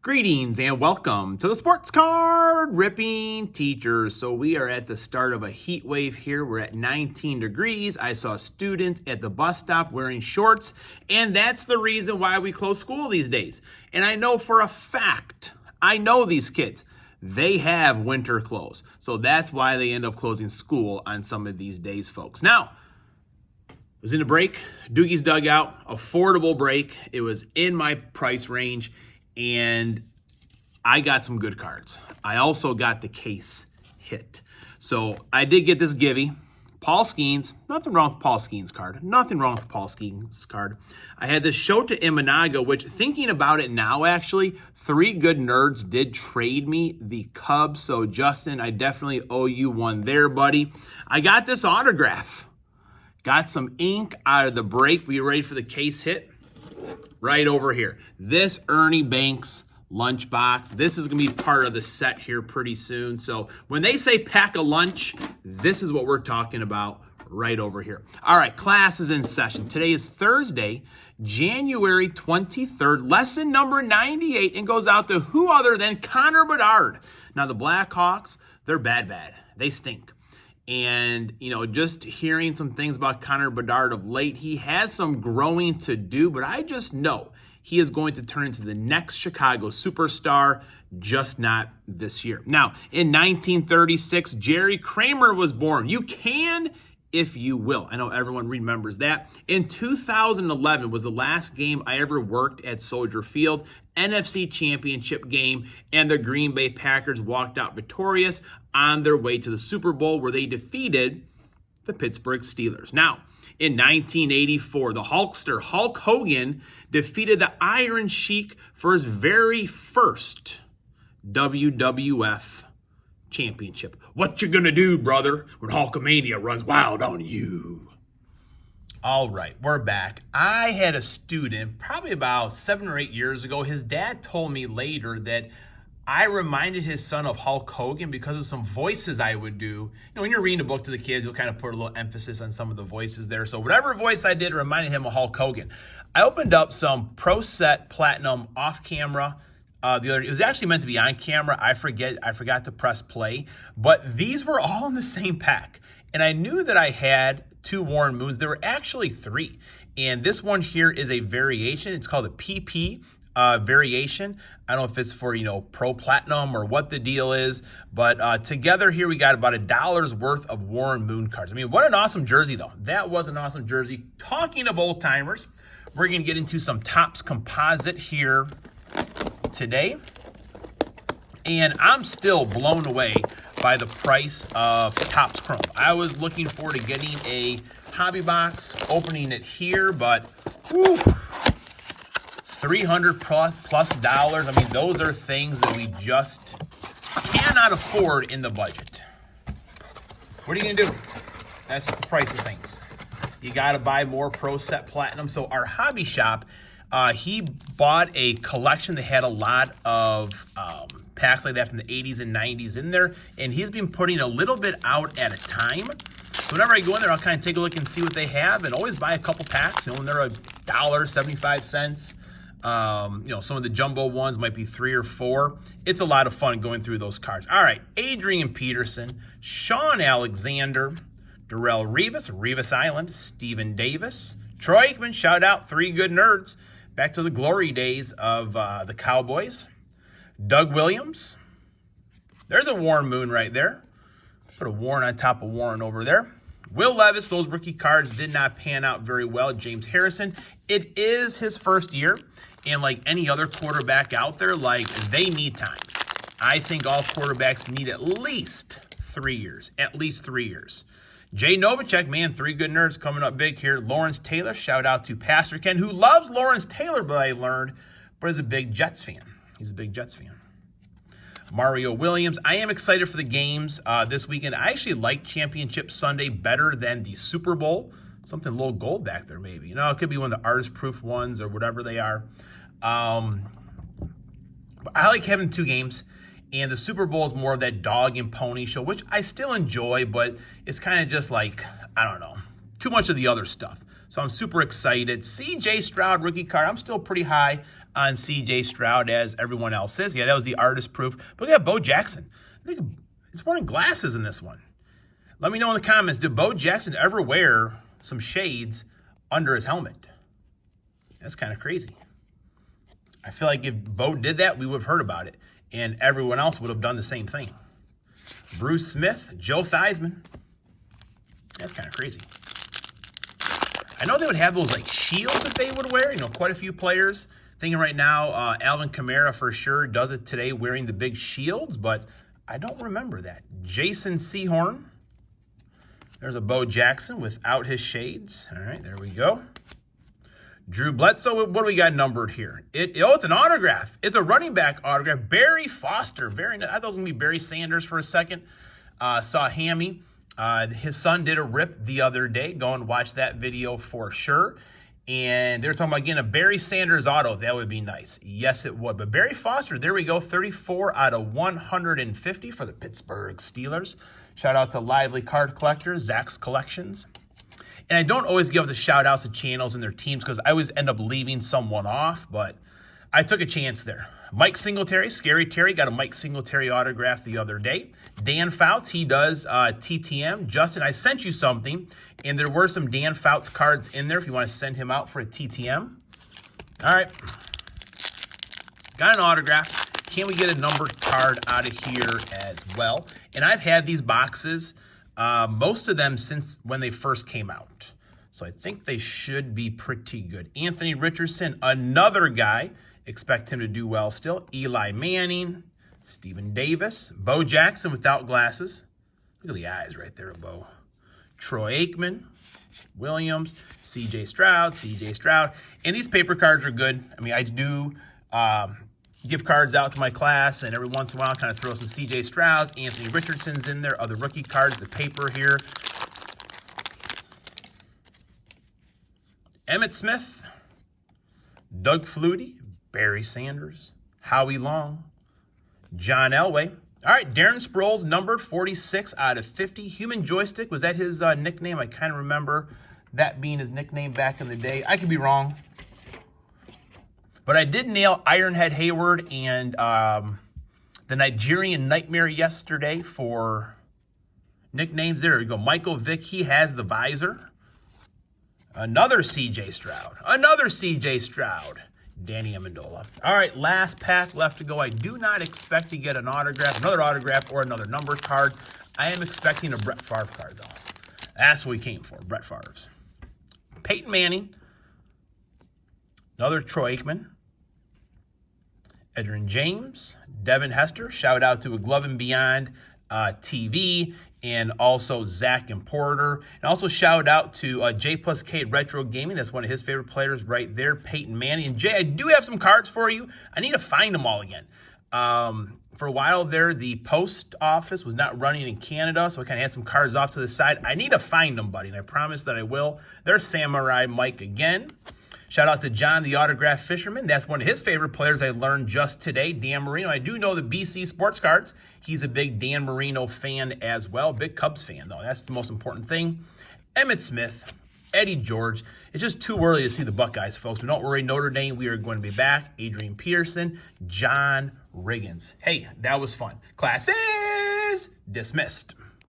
Greetings and welcome to the Sports Card Ripping Teachers. So we are at the start of a heat wave here. We're at 19 degrees. I saw students at the bus stop wearing shorts, and that's the reason why we close school these days. And I know for a fact, I know these kids, they have winter clothes. So that's why they end up closing school on some of these days, folks. Now, it was in a break, Doogie's Dugout, affordable break. It was in my price range. And I got some good cards. I also got the case hit. So I did get this Givey. Paul Skeens. Nothing wrong with Paul Skeens' card. Nothing wrong with Paul Skeens' card. I had this Shota Imanaga, which thinking about it now, actually, 3 Good Nerds did trade me the Cubs. So Justin, I definitely owe you one there, buddy. I got this autograph. Got some ink out of the break. We ready for the case hit? Right over here. This Ernie Banks lunchbox. This is going to be part of the set here pretty soon. So when they say pack a lunch, this is what we're talking about right over here. All right, class is in session. Today is Thursday, January 23rd, lesson number 98, and goes out to who other than Connor Bedard. Now, the Blackhawks, they're bad. They stink. And, just hearing some things about Connor Bedard of late, he has some growing to do, but I just know he is going to turn into the next Chicago superstar, just not this year. Now, in 1936, Jerry Kramer was born. You can if you will. I know everyone remembers that. In 2011 was the last game I ever worked at Soldier Field, NFC Championship game, and the Green Bay Packers walked out victorious on their way to the Super Bowl where they defeated the Pittsburgh Steelers. Now, in 1984, the Hulkster Hulk Hogan defeated the Iron Sheik for his very first WWF championship. What you gonna do, brother, when Hulkamania runs wild on you? All right, we're back. I had a student probably about 7 or 8 years ago. His dad told me later that I reminded his son of Hulk Hogan because of some voices I would do. When you're reading a book to the kids, you'll kind of put a little emphasis on some of the voices there. So whatever voice I did reminded him of Hulk Hogan. I opened up some Pro Set Platinum off camera. It was actually meant to be on camera. I forgot to press play, but these were all in the same pack. And I knew that I had 2 Warren Moons. There were actually 3. And this one here is a variation. It's called a PP variation. I don't know if it's for, Pro Platinum or what the deal is, but together here we got about $1 worth of Warren Moon cards. I mean, what an awesome jersey though. That was an awesome jersey. Talking of old timers, we're going to get into some Topps Composite here today, and I'm still blown away by the price of Topps Chrome. I was looking forward to getting a hobby box, opening it here, but whew, $300 plus dollars. I mean, those are things that we just cannot afford in the budget. What are you gonna do? That's just the price of things. You gotta buy more Pro Set Platinum. So our hobby shop, he bought a collection that had a lot of packs like that from the 80s and 90s in there, and he's been putting a little bit out at a time. So whenever I go in there, I'll kind of take a look and see what they have, and always buy a couple packs. When they're $1.75. Some of the jumbo ones might be 3 or 4. It's a lot of fun going through those cards. All right, Adrian Peterson, Sean Alexander, Darrell Revis Island, Stephen Davis, Troy Aikman, shout out, 3 Good Nerds. Back to the glory days of the Cowboys. Doug Williams. There's a Warren Moon right there. Put a Warren on top of Warren over there. Will Levis, those rookie cards did not pan out very well. James Harrison, it is his first year. And like any other quarterback out there, they need time. I think all quarterbacks need at least 3 years. At least 3 years. Jay Novacek, man, 3 Good Nerds coming up big here. Lawrence Taylor, shout out to Pastor Ken, who loves Lawrence Taylor, but I learned, but is a big Jets fan. He's a big Jets fan. Mario Williams, I am excited for the games this weekend. I actually like Championship Sunday better than the Super Bowl. Something a little gold back there, maybe. It could be one of the artist-proof ones or whatever they are. But I like having 2 games. And the Super Bowl is more of that dog and pony show, which I still enjoy, but it's kind of just like, I don't know, too much of the other stuff. So I'm super excited. CJ Stroud rookie card, I'm still pretty high on C.J. Stroud as everyone else is. Yeah, that was the artist proof. But look at Bo Jackson. I think he's wearing glasses in this one. Let me know in the comments, did Bo Jackson ever wear some shades under his helmet? That's kind of crazy. I feel like if Bo did that, we would have heard about it. And everyone else would have done the same thing. Bruce Smith, Joe Theismann. That's kind of crazy. I know they would have those like shields that they would wear. You know, quite a few players. Thinking right now, Alvin Kamara for sure does it today wearing the big shields, but I don't remember that. Jason Sehorn. There's a Bo Jackson without his shades. All right, there we go. Drew Bledsoe, what do we got numbered here? It's an autograph. It's a running back autograph. Barry Foster. Very nice. I thought it was going to be Barry Sanders for a second. Saw Hammy. His son did a rip the other day. Go and watch that video for sure. And they're talking about getting a Barry Sanders auto. That would be nice. Yes, it would. But Barry Foster, there we go. 34 out of 150 for the Pittsburgh Steelers. Shout out to Lively Card Collectors, Zach's Collections. And I don't always give the shout outs to channels and their teams because I always end up leaving someone off, but I took a chance there. Mike Singletary, Scary Terry, got a Mike Singletary autograph the other day. Dan Fouts, he does TTM. Justin, I sent you something, and there were some Dan Fouts cards in there if you want to send him out for a TTM. All right. Got an autograph. Can we get a numbered card out of here as well? And I've had these boxes, most of them since when they first came out. So I think they should be pretty good. Anthony Richardson, another guy. Expect him to do well still. Eli Manning, Stephen Davis, Bo Jackson without glasses. Look at the eyes right there of Bo. Troy Aikman, Williams, C.J. Stroud. And these paper cards are good. I mean, I do give cards out to my class, and every once in a while kind of throw some C.J. Strouds, Anthony Richardson's in there, other rookie cards, the paper here. Emmitt Smith, Doug Flutie, Barry Sanders, Howie Long, John Elway. All right, Darren Sproles, numbered 46 out of 50. Human Joystick, was that his nickname? I kind of remember that being his nickname back in the day. I could be wrong. But I did nail Ironhead Hayward and the Nigerian Nightmare yesterday for nicknames. There you go. Michael Vick, he has the visor. Another C.J. Stroud. Danny Amendola. All right, last pack left to go. I do not expect to get an autograph, another autograph, or another number card. I am expecting a Brett Favre card, though. That's what we came for, Brett Favre's. Peyton Manning. Another Troy Aikman. Edgerrin James. Devin Hester. Shout out to A Glove and Beyond TV. And also Zach and Porter. And also shout out to J plus K Retro Gaming. That's one of his favorite players right there, Peyton Manning. And Jay, I do have some cards for you. I need to find them all again. For a while there, the post office was not running in Canada, so I kind of had some cards off to the side. I need to find them, buddy, and I promise that I will. There's Samurai Mike again. Shout out to John, the Autograph Fisherman. That's one of his favorite players I learned just today, Dan Marino. I do know the BC Sports Cards. He's a big Dan Marino fan as well. Big Cubs fan, though. That's the most important thing. Emmitt Smith, Eddie George. It's just too early to see the Buckeyes, folks. But don't worry, Notre Dame, we are going to be back. Adrian Peterson, John Riggins. Hey, that was fun. Class is dismissed.